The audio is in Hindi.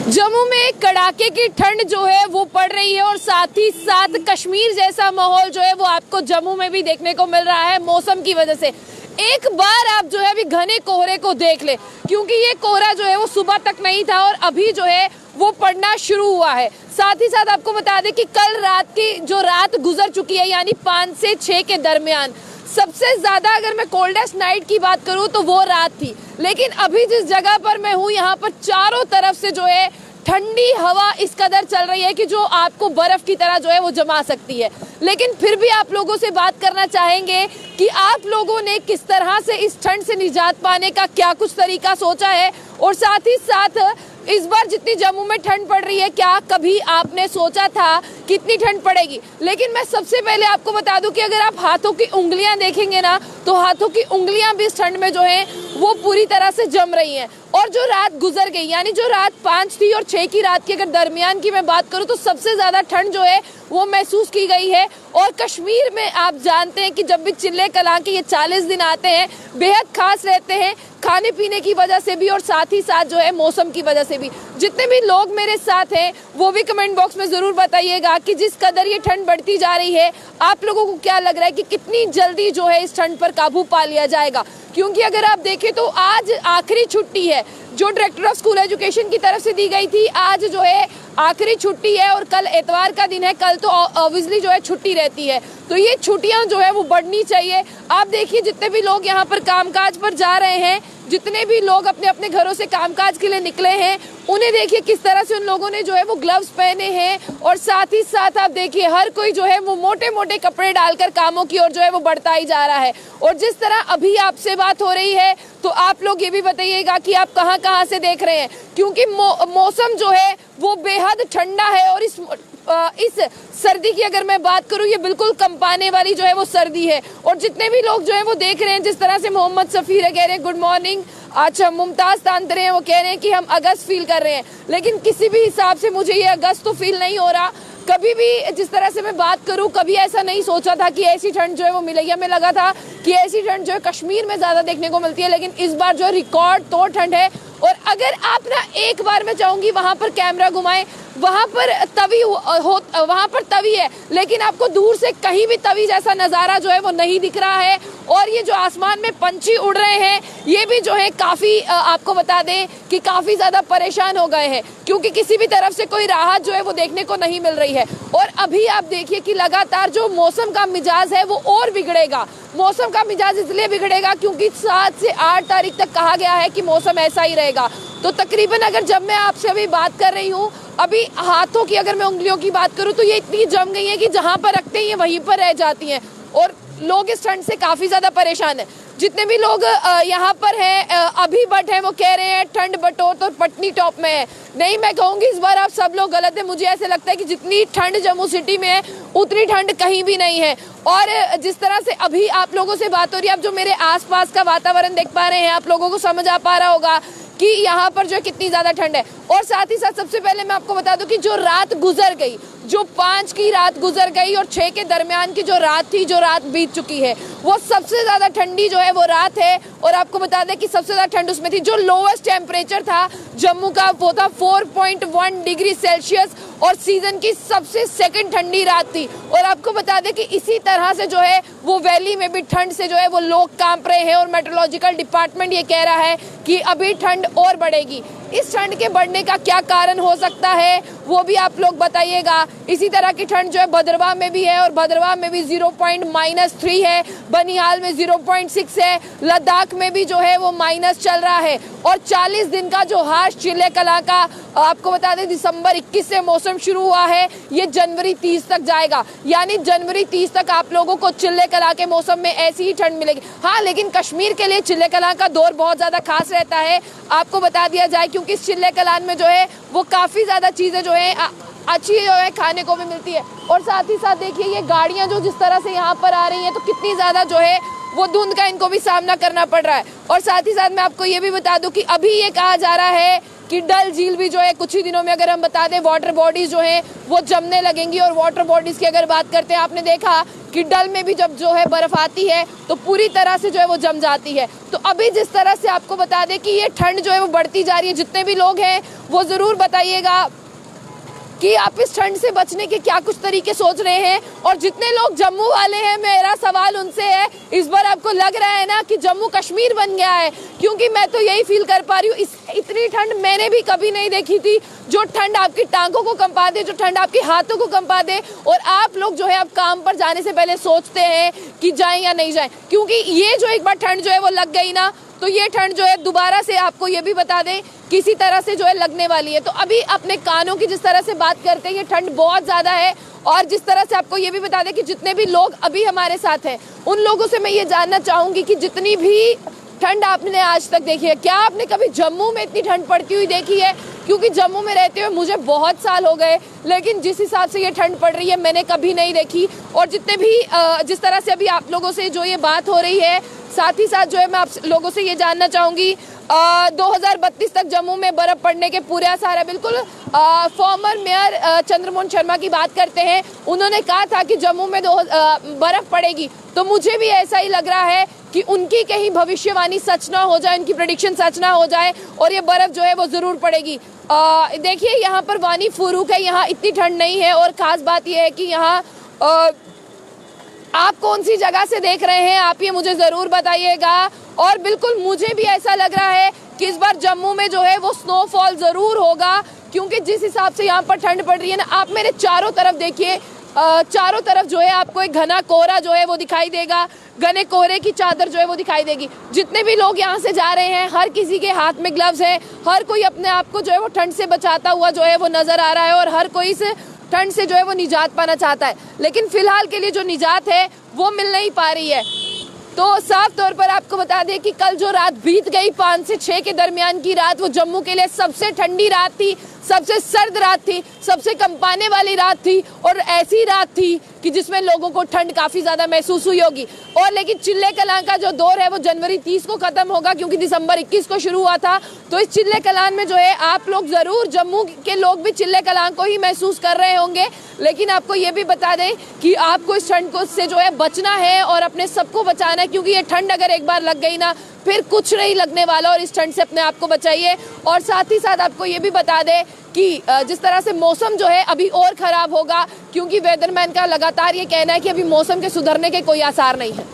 जम्मू में कड़ाके की ठंड जो है वो पड़ रही है और साथ ही साथ कश्मीर जैसा माहौल जो है वो आपको जम्मू में भी देखने को मिल रहा है मौसम की वजह से। एक बार आप जो है अभी घने कोहरे को देख ले, क्योंकि ये कोहरा जो है वो सुबह तक नहीं था और अभी जो है वो पड़ना शुरू हुआ है। साथ ही साथ आपको बता दें कि कल रात की जो रात गुजर चुकी है यानी 5 से 6 के दरमियान सबसे ज्यादा अगर मैं कोल्डेस्ट नाइट की बात करूं तो वो रात थी। लेकिन अभी जिस जगह पर मैं हूं यहाँ पर चारों तरफ से जो है ठंडी हवा इस कदर चल रही है कि जो आपको बर्फ की तरह जो है वो जमा सकती है। लेकिन फिर भी आप लोगों से बात करना चाहेंगे कि आप लोगों ने किस तरह से इस ठंड से निजात पाने का क्या कुछ तरीका सोचा है, और साथ ही साथ इस बार जितनी जम्मू में ठंड पड़ रही है क्या कभी आपने सोचा था कितनी ठंड पड़ेगी। लेकिन मैं सबसे पहले आपको बता दूं कि अगर आप हाथों की उंगलियां देखेंगे ना तो हाथों की उंगलियां भी इस ठंड में जो है वो पूरी तरह से जम रही हैं। और जो रात गुजर गई यानी जो रात 5 थी और 6 की रात की अगर दरमियान की मैं बात करूं तो सबसे ज्यादा ठंड जो है वो महसूस की गई है। और कश्मीर में आप जानते हैं कि जब भी चिल्ले कलां के ये 40 दिन आते हैं बेहद खास रहते हैं, खाने पीने की वजह से भी और साथ ही साथ जो है मौसम की वजह से भी। जितने भी लोग मेरे साथ हैं वो भी कमेंट बॉक्स में जरूर बताइएगा कि जिस कदर ये ठंड बढ़ती जा रही है आप लोगों को क्या लग रहा है कि कितनी जल्दी जो है इस ठंड पर काबू पा लिया जाएगा। क्योंकि अगर आप देखें तो आज आखिरी छुट्टी है जो डायरेक्टर ऑफ स्कूल एजुकेशन की तरफ से दी गई थी। आज जो है आखिरी छुट्टी है और कल एतवार का दिन है, कल तो ऑब्वियसली जो है छुट्टी रहती है। तो ये छुट्टियां जो है वो बढ़नी चाहिए। आप देखिए जितने भी लोग यहाँ पर कामकाज पर जा रहे हैं, जितने भी लोग अपने अपने घरों से कामकाज के लिए निकले हैं, उन्हें देखिए किस तरह से उन लोगों ने जो है वो ग्लव्स पहने हैं। और साथ ही साथ आप देखिए हर कोई जो है वो मोटे मोटे कपड़े डालकर कामों की ओर जो है वो बढ़ता ही जा रहा है। और जिस तरह अभी आपसे बात हो रही है तो आप लोग ये भी बताइएगा कि आप कहाँ कहाँ से देख रहे हैं, क्योंकि मौसम जो है वो बेहद ठंडा है। और इस सर्दी की अगर मैं बात करूं ये बिल्कुल कंपाने वाली जो है वो सर्दी है। और जितने भी लोग जो है वो देख रहे हैं जिस तरह से मोहम्मद सफीर कह रहे हैं गुड मॉर्निंग, अच्छा मुमताज तांतरे हैं वो कह रहे हैं कि हम अगस्त फील कर रहे हैं। लेकिन किसी भी हिसाब से मुझे ये अगस्त तो फील नहीं हो रहा। कभी भी जिस तरह से मैं बात करूं कभी ऐसा नहीं सोचा था कि ऐसी ठंड जो है वो मिलेगी। हमें लगा था कि ऐसी ठंड जो है कश्मीर में ज्यादा देखने को मिलती है, लेकिन इस बार जो है रिकॉर्ड तोड़ ठंड है। और अगर आप ना एक बार मैं चाहूंगी वहां पर कैमरा घुमाएं, वहां पर तवी है लेकिन आपको दूर से कहीं भी तवी जैसा नजारा जो है वो नहीं दिख रहा है। और ये जो आसमान में पंछी उड़ रहे हैं ये भी जो है काफी आपको बता दें कि काफी ज्यादा परेशान हो गए हैं, क्योंकि किसी भी तरफ से कोई राहत जो है वो देखने को नहीं मिल रही है। और अभी आप देखिए कि लगातार जो मौसम का मिजाज है वो और बिगड़ेगा। मौसम का मिजाज इसलिए बिगड़ेगा क्योंकि 7 से 8 तारीख तक कहा गया है कि मौसम ऐसा ही रहेगा। तो तकरीबन अगर जब मैं आपसे अभी बात कर रही हूँ अभी हाथों की अगर मैं उंगलियों की बात करूँ तो ये इतनी जम गई है कि जहां पर रखते हैं ये वहीं पर रह जाती हैं। और लोग इस ठंड से काफी ज्यादा परेशान है। जितने भी लोग यहाँ पर हैं अभी बट हैं वो कह रहे हैं ठंड बटोर तो पटनी टॉप में है। नहीं, मैं कहूंगी इस बार आप सब लोग गलत है। मुझे ऐसे लगता है कि जितनी ठंड जम्मू सिटी में है उतनी ठंड कहीं भी नहीं है। और जिस तरह से अभी आप लोगों से बात हो रही है, आप जो मेरे आसपास का वातावरण देख पा रहे हैं आप लोगों को समझ आ पा रहा होगा कि यहाँ पर जो कितनी ज्यादा ठंड है। और साथ ही साथ सबसे पहले मैं आपको बता दूं कि जो रात गुजर गई, जो 5 की रात गुजर गई और 6 के दरमियान की जो रात थी, जो रात बीत चुकी है, वो सबसे ज्यादा ठंडी जो है वो रात है। और आपको बता दें कि सबसे ज्यादा ठंड उसमें थी। जो लोवेस्ट टेम्परेचर था जम्मू का वो था 4.1 डिग्री सेल्सियस और सीजन की सबसे सेकंड ठंडी रात थी। और आपको बता दें कि इसी तरह से जो है वो वैली में भी ठंड से जो है वो लोग कांप रहे हैं। और मेट्रोलॉजिकल डिपार्टमेंट ये कह रहा है कि अभी ठंड और बढ़ेगी। इस ठंड के बढ़ने का क्या कारण हो सकता है वो भी आप लोग बताइएगा। इसी तरह की ठंड जो है भद्रवाह में भी है और भद्रवाह में भी 0.-3 है, बनिहाल में 0.6 है, लद्दाख में भी जो है वो माइनस चल रहा है। और 40 दिन का जो हाश चिल्ले कलां का आपको बता दें दिसंबर 21 से मौसम शुरू हुआ है, ये जनवरी 30 तक जाएगा। यानी जनवरी 30 तक आप लोगों को चिल्ले कलां के मौसम में ऐसी ही ठंड मिलेगी। हाँ, लेकिन कश्मीर के लिए चिल्ले कलां का दौर बहुत ज्यादा खास रहता है। आपको बता दिया जाए क्योंकि इस चिल्ले कलान में जो है वो काफी ज्यादा चीजें जो है अच्छी जो है खाने को भी मिलती है। और साथ ही साथ देखिए ये गाड़ियां जो जिस तरह से यहाँ पर आ रही हैं तो कितनी ज्यादा जो है वो धुंध का इनको भी सामना करना पड़ रहा है। और साथ ही साथ मैं आपको ये भी बता दूं कि अभी ये कहा जा रहा है कि डल झील भी जो है कुछ ही दिनों में, अगर हम बता दें, वाटर बॉडीज जो है वो जमने लगेंगी। और वाटर बॉडीज की अगर बात करते हैं, आपने देखा कि डल में भी जब जो है बर्फ आती है तो पूरी तरह से जो है वो जम जाती है। तो अभी जिस तरह से आपको बता दें कि ये ठंड जो है वो बढ़ती जा रही है, जितने भी लोग हैं वो ज़रूर बताइएगा कि आप इस ठंड से बचने के क्या कुछ तरीके सोच रहे हैं। और जितने लोग जम्मू वाले हैं, मेरा सवाल उनसे है, इस बार आपको लग रहा है ना कि जम्मू कश्मीर बन गया है? क्योंकि मैं तो यही फील कर पा रही हूँ, इतनी ठंड मैंने भी कभी नहीं देखी थी। जो ठंड आपकी टांगों को कंपा दे, जो ठंड आपके हाथों को कंपा दे, और आप लोग जो है आप काम पर जाने से पहले सोचते हैं कि जाएं या नहीं जाएं। क्योंकि ये जो एक बार ठंड जो है वो लग गई ना, तो ये ठंड जो है दोबारा से, आपको ये भी बता दें, किसी तरह से जो है लगने वाली है। तो अभी अपने कानों की जिस तरह से बात करते हैं, ये ठंड बहुत ज़्यादा है। और जिस तरह से आपको ये भी बता दें कि जितने भी लोग अभी हमारे साथ हैं, उन लोगों से मैं ये जानना चाहूँगी कि जितनी भी ठंड आपने आज तक देखी है, क्या आपने कभी जम्मू में इतनी ठंड पड़ती हुई देखी है? क्योंकि जम्मू में रहते हुए मुझे बहुत साल हो गए, लेकिन जिस हिसाब से ये ठंड पड़ रही है मैंने कभी नहीं देखी। और जितने भी जिस तरह से अभी आप लोगों से जो ये बात हो रही है, साथ ही साथ जो है मैं आप लोगों से ये जानना चाहूँगी, 2032 तक जम्मू में बर्फ पड़ने के पूरे आसार है। बिल्कुल फॉर्मर मेयर चंद्रमोहन शर्मा की बात करते हैं, उन्होंने कहा था कि जम्मू में बर्फ पड़ेगी। तो मुझे भी ऐसा ही लग रहा है कि उनकी कहीं भविष्यवाणी सच ना हो जाए, उनकी प्रेडिक्शन सच ना हो जाए, और ये बर्फ जो है वो ज़रूर पड़ेगी। देखिए यहाँ पर वानी फुरूक है, यहाँ इतनी ठंड नहीं है। और ख़ास बात यह है कि यहाँ आप कौन सी जगह से देख रहे हैं, आप ये मुझे ज़रूर बताइएगा। और बिल्कुल मुझे भी ऐसा लग रहा है कि इस बार जम्मू में जो है वो स्नोफॉल ज़रूर होगा, क्योंकि जिस हिसाब से यहाँ पर ठंड पड़ रही है ना, आप मेरे चारों तरफ देखिए, चारों तरफ जो है आपको एक घना कोहरा जो है वो दिखाई देगा, घने कोहरे की चादर जो है वो दिखाई देगी। जितने भी लोग यहाँ से जा रहे हैं, हर किसी के हाथ में ग्लव्स हैं, हर कोई अपने आप को जो है वो ठंड से बचाता हुआ जो है वो नज़र आ रहा है, और हर कोई इस ठंड से जो है वो निजात पाना चाहता है। लेकिन फिलहाल के लिए जो निजात है वो मिल नहीं पा रही है। तो साफ तौर पर आपको बता दें कि कल जो रात बीत गई 5 से 6 के दरमियान की रात, वो जम्मू के लिए सबसे ठंडी रात थी, सबसे सर्द रात थी, सबसे कंपाने वाली रात थी, और ऐसी रात थी कि जिसमें लोगों को ठंड काफ़ी ज़्यादा महसूस हुई होगी। और लेकिन चिल्ले कलां का जो दौर है वो जनवरी 30 को ख़त्म होगा, क्योंकि दिसंबर 21 को शुरू हुआ था। तो इस चिल्ले कलां में जो है आप लोग ज़रूर, जम्मू के लोग भी चिल्ले कलां को ही महसूस कर रहे होंगे। लेकिन आपको ये भी बता दें कि आपको इस ठंड को से जो है बचना है और अपने सबको बचाना है, क्योंकि ये ठंड अगर एक बार लग गई ना, फिर कुछ नहीं लगने वाला। और इस ठंड से अपने आप को बचाइए। और साथ ही साथ आपको ये भी बता दें कि जिस तरह से मौसम जो है अभी और ख़राब होगा, क्योंकि वेदरमैन का लगातार ये कहना है कि अभी मौसम के सुधरने के कोई आसार नहीं है।